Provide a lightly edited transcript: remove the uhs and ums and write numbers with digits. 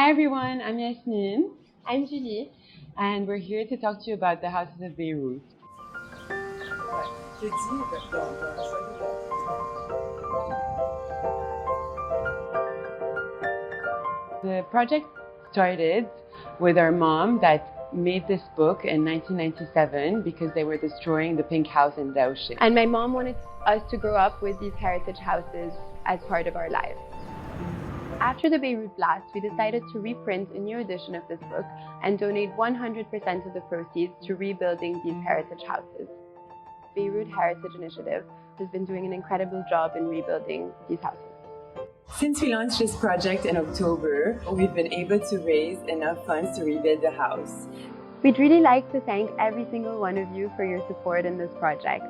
Hi everyone, I'm Yasmin, I'm Julie. and we're here to talk to you about the Houses of Beirut. The project started with our mom that made this book in 1997 because they were destroying the pink house in Daoshi. And my mom wanted us to grow up with these heritage houses as part of our lives. After the Beirut blast, we decided to reprint a new edition of this book and donate 100% of the proceeds to rebuilding these heritage houses. Beirut Heritage Initiative has been doing an incredible job in rebuilding these houses. Since we launched this project in October, we've been able to raise enough funds to rebuild the house. We'd really like to thank every single one of you for your support in this project.